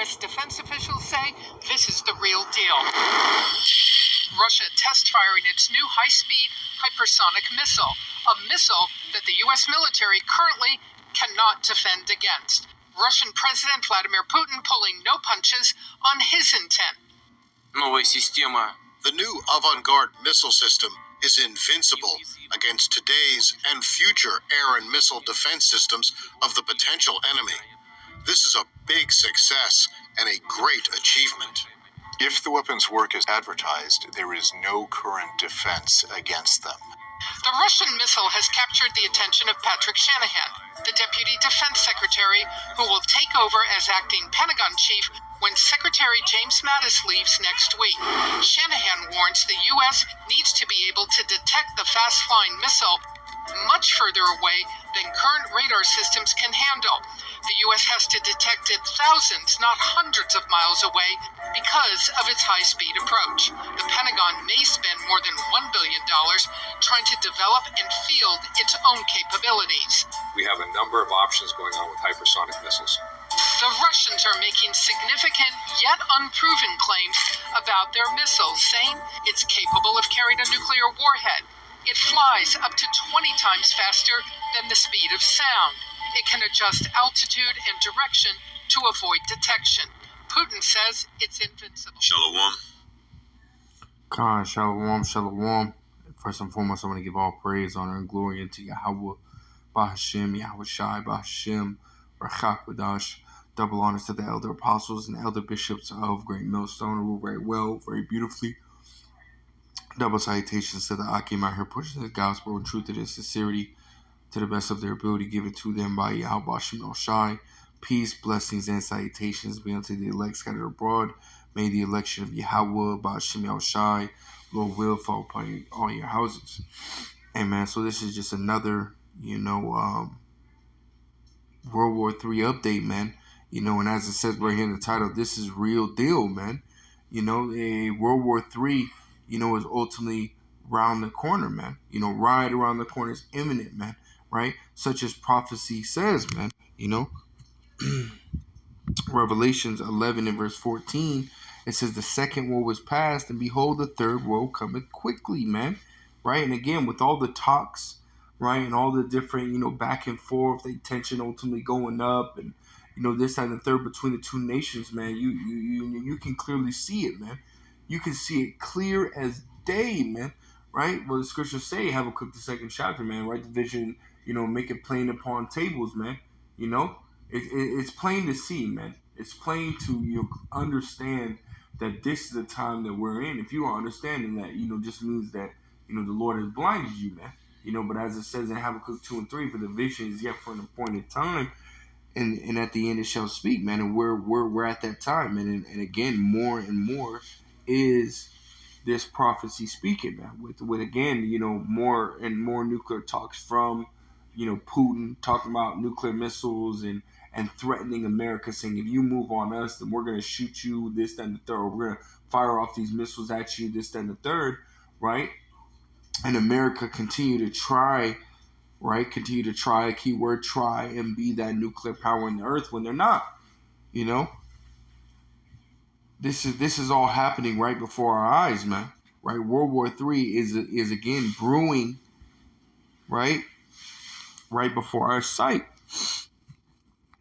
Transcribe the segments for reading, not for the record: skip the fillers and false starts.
U.S. defense officials say this is the real deal. Russia test firing its new high-speed hypersonic missile, a missile that the U.S. military currently cannot defend against. Russian President Vladimir Putin pulling no punches on his intent. The new avant-garde missile system is invincible against today's and future air and missile defense systems of the potential enemy. This is a big success and a great achievement. If the weapons work as advertised, there is no current defense against them. The Russian missile has captured the attention of Patrick Shanahan, the Deputy Defense Secretary, who will take over as acting Pentagon chief when Secretary James Mattis leaves next week. Shanahan warns the U.S. needs to be able to detect the fast-flying missile much further away than current radar systems can handle. The U.S. has to detect it thousands, not hundreds of miles away because of its high-speed approach. The Pentagon may spend more than $1 billion trying to develop and field its own capabilities. We have a number of options going on with hypersonic missiles. The Russians are making significant yet unproven claims about their missiles, saying it's capable of carrying a nuclear warhead. It flies up to 20 times faster than the speed of sound. It can adjust altitude and direction to avoid detection. Putin says it's invincible. Shalom. Khan, shalom, shalom. First and foremost, I want to give all praise, honor, and glory unto Yahweh, Bahashem, Yahweh Shai, Bahashem, Rachakwadash. Double honors to the elder apostles and elder bishops of Great Millstone, who rule very well, very beautifully. Double salutations to the Akim out here pushing the gospel and truth and sincerity to the best of their ability given to them by Yahweh Bashem El Shai. Peace, blessings, and salutations be unto the elect scattered abroad. May the election of Yahweh Bashem El Shai, Lord will fall upon all your houses. Amen. So this is just another, World War III update, man. And as it says right here in the title, this is real deal, man. A World War III, is ultimately round the corner, man. Right around the corner is imminent, man. Right? Such as prophecy says, man. Revelations 11 and verse 14, it says the second war was past, and behold, the third war cometh quickly, man. Right? And again, with all the talks, right, and all the different, back and forth, the tension ultimately going up, and this and the third between the two nations, man. You can clearly see it, man. You can see it clear as day, man. Right? Well, the scriptures say, Habakkuk the second chapter, man. Right? The vision, make it plain upon tables, man. It's plain to see, man. It's plain to understand that this is the time that we're in. If you are understanding that, just means that the Lord has blinded you, man. But as it says in Habakkuk 2 and 3, for the vision is yet for an appointed time. And at the end it shall speak, man. And we're at that time, man. And again, more and more is this prophecy speaking, man. With again, more and more nuclear talks from, Putin talking about nuclear missiles and threatening America, saying if you move on us, then we're gonna shoot you, this, that, and the third. Or we're gonna fire off these missiles at you, this, that, and the third, right? And America continue to try. Right, continue to try, keyword try, and be that nuclear power in the earth when they're not. This is all happening right before our eyes, man. Right, World War III is again brewing. Right before our sight.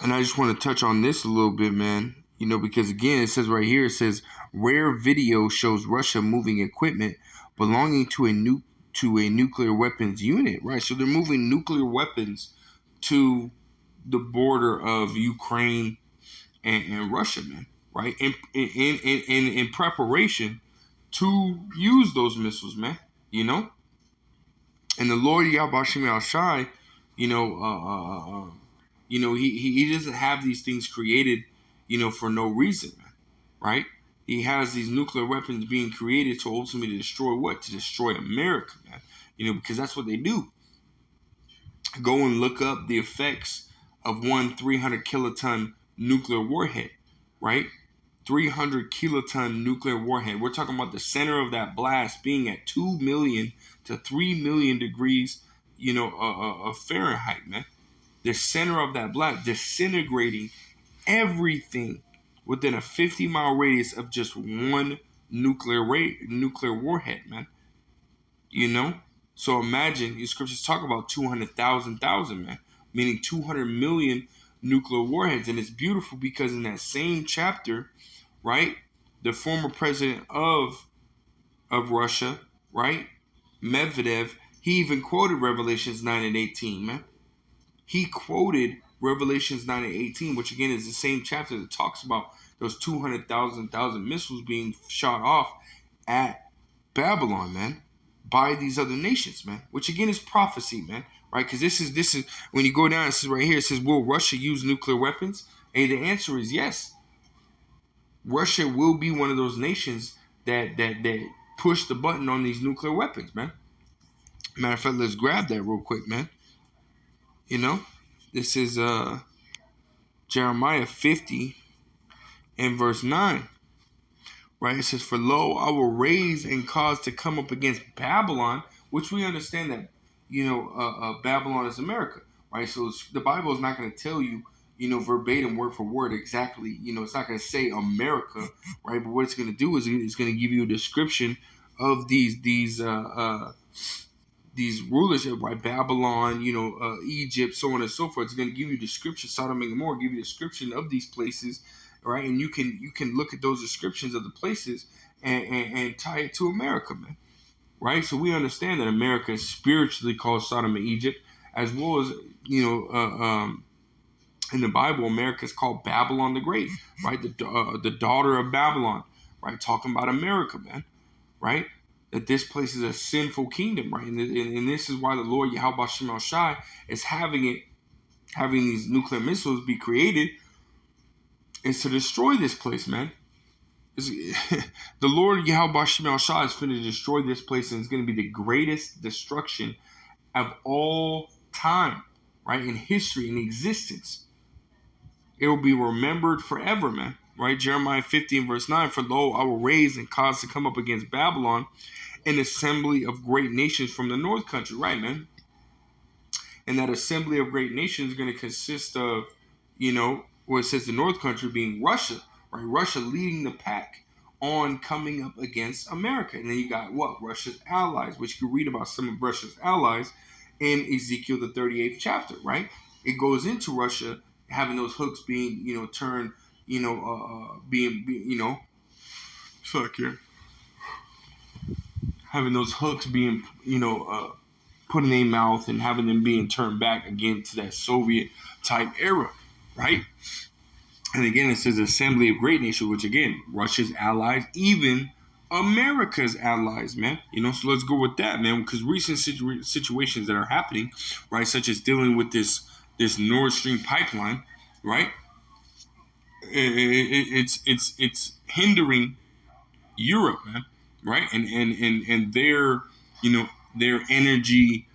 And I just want to touch on this a little bit, man. Because again, it says right here, it says rare video shows Russia moving equipment belonging to a nuclear weapons unit, right? So they're moving nuclear weapons to the border of Ukraine and Russia, man, right? In preparation to use those missiles, man, And the Lord Yahweh Shai, Shai, he doesn't have these things created, for no reason, man, right? He has these nuclear weapons being created to ultimately destroy what? To destroy America, man. Because that's what they do. Go and look up the effects of one 300 kiloton nuclear warhead, right? 300 kiloton nuclear warhead. We're talking about the center of that blast being at 2 million to 3 million degrees, of Fahrenheit, man. The center of that blast disintegrating everything within a 50-mile radius of just one nuclear warhead, man. You know? So imagine, these scriptures talk about 200,000, man, meaning 200 million nuclear warheads. And it's beautiful because in that same chapter, right, the former president of Russia, right, Medvedev, he even quoted Revelations 9 and 18, man. He quoted Revelations 9 and 18, which again is the same chapter that talks about those 200,000 missiles being shot off at Babylon, man, by these other nations, man, which again is prophecy, man, right? Because this is when you go down, it says right here, it says, will Russia use nuclear weapons? Hey, the answer is yes. Russia will be one of those nations that push the button on these nuclear weapons, man. Matter of fact, let's grab that real quick, man. You know, this is Jeremiah 50 and verse 9. Right? It says, for lo, I will raise and cause to come up against Babylon, which we understand that, Babylon is America, right? So the Bible is not going to tell you, verbatim, word for word, exactly, it's not going to say America, right? But what it's going to do is it's going to give you a description of these rulers, right? Babylon, Egypt, so on and so forth. It's going to give you a description, Sodom and Gomorrah, give you a description of these places, right? And you can look at those descriptions of the places and tie it to America, man, right? So we understand that America is spiritually called Sodom and Egypt, as well as, in the Bible, America is called Babylon the Great, right? The daughter of Babylon, right? Talking about America, man, right? That this place is a sinful kingdom, right? And this is why the Lord Yahweh Shem Shai is having these nuclear missiles be created, is to destroy this place, man. The Lord Yahweh Shem Shai is going to destroy this place, and it's going to be the greatest destruction of all time, right? In history, in existence. It will be remembered forever, man. Right? Jeremiah 15 verse 9, for lo, I will raise and cause to come up against Babylon an assembly of great nations from the north country. Right, man? And that assembly of great nations is going to consist of, where it says the north country being Russia, right? Russia leading the pack on coming up against America. And then you got what? Russia's allies, which you can read about some of Russia's allies in Ezekiel the 38th chapter, right? It goes into Russia having those hooks being, turned, having those hooks being, put in their mouth and having them being turned back again to that Soviet type era, right? And again, it says assembly of great nations, which again, Russia's allies, even America's allies, man. So let's go with that, man, because recent situations that are happening, right, such as dealing with this Nord Stream pipeline, right? It's hindering Europe, man, right? And their their energy,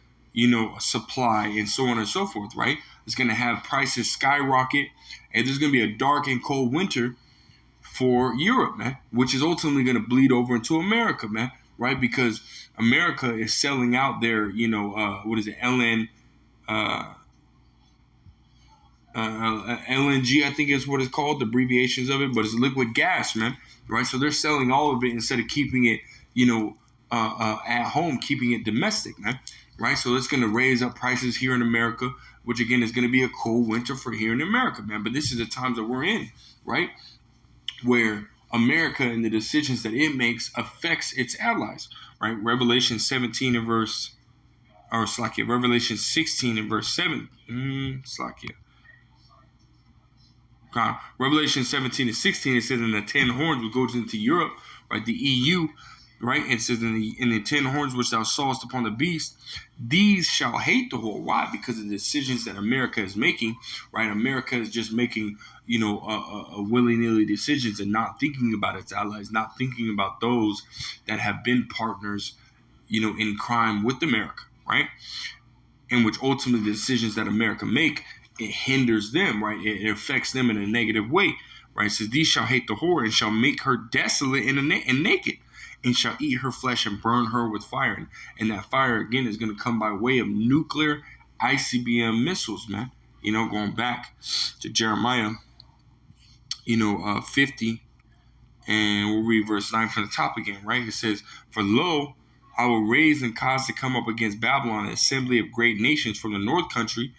supply and so on and so forth, right? It's going to have prices skyrocket, and there's going to be a dark and cold winter for Europe, man, which is ultimately going to bleed over into America, man, right? Because America is selling out their, LNG, I think is what it's called, the abbreviations of it, but it's liquid gas, man, right? So they're selling all of it instead of keeping it, at home, keeping it domestic, man, right? So it's going to raise up prices here in America, which again is going to be a cold winter for here in America, man. But this is the times that we're in, right? Where America and the decisions that it makes affects its allies, right? Revelation 16 and verse 7. Revelation 17 and 16, it says, in the 10 horns which goes into Europe, right, the EU, right, it says, in the 10 horns which thou sawest upon the beast, these shall hate the whore. Why? Because of the decisions that America is making, right? America is just making, willy-nilly decisions and not thinking about its allies, not thinking about those that have been partners, in crime with America, right? And which ultimately the decisions that America make, it hinders them, right? It affects them in a negative way, right? It says, these shall hate the whore and shall make her desolate and naked, and shall eat her flesh and burn her with fire. And that fire, again, is going to come by way of nuclear ICBM missiles, man. Going back to Jeremiah 50, and we'll read verse 9 from the top again, right? It says, "For lo, I will raise and cause to come up against Babylon an assembly of great nations from the north country."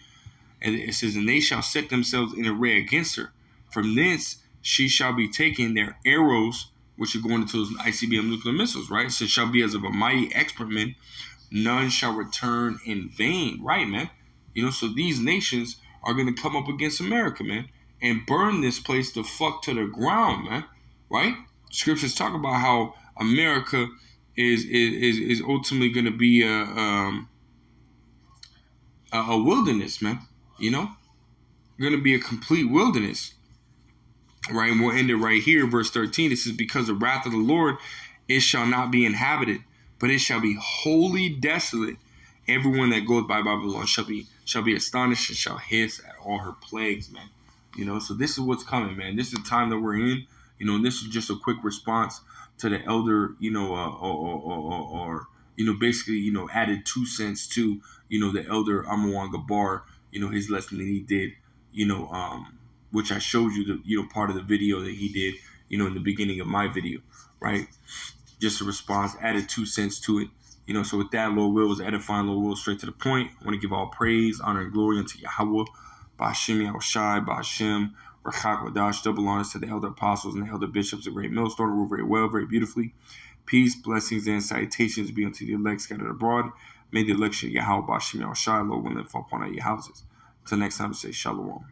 And it says, "And they shall set themselves in array against her. From thence she shall be taken their arrows," which are going into those ICBM nuclear missiles, right? "So shall be as of a mighty expertment, none shall return in vain." Right, man? So these nations are going to come up against America, man, and burn this place the fuck to the ground, man. Right? Scriptures talk about how America is ultimately going to be a wilderness, man. Going to be a complete wilderness. Right? And we'll end it right here, verse 13. It says, "Because the wrath of the Lord, it shall not be inhabited, but it shall be wholly desolate. Everyone that goeth by Babylon shall be astonished and shall hiss at all her plagues," man. So this is what's coming, man. This is the time that we're in. And this is just a quick response to the elder, basically, added 2 cents to, the elder Amawan Gabar, his lesson that he did, which I showed you the, part of the video that he did, in the beginning of my video, right? Just a response, added 2 cents to it. So with that, Lord will was edifying, Lord will straight to the point. I want to give all praise, honor, and glory unto Yahweh, Ba'ashem Yahushai, Ba'ashem, Rachak Wadash, double honors to the elder apostles and the elder bishops, a great millstone, rule very well, very beautifully. Peace, blessings, and salutations be unto the elect scattered abroad. May the election of Yahweh, Ba'ashem Yahushai, Lord, will live upon all your houses. Until next time, say Shalom.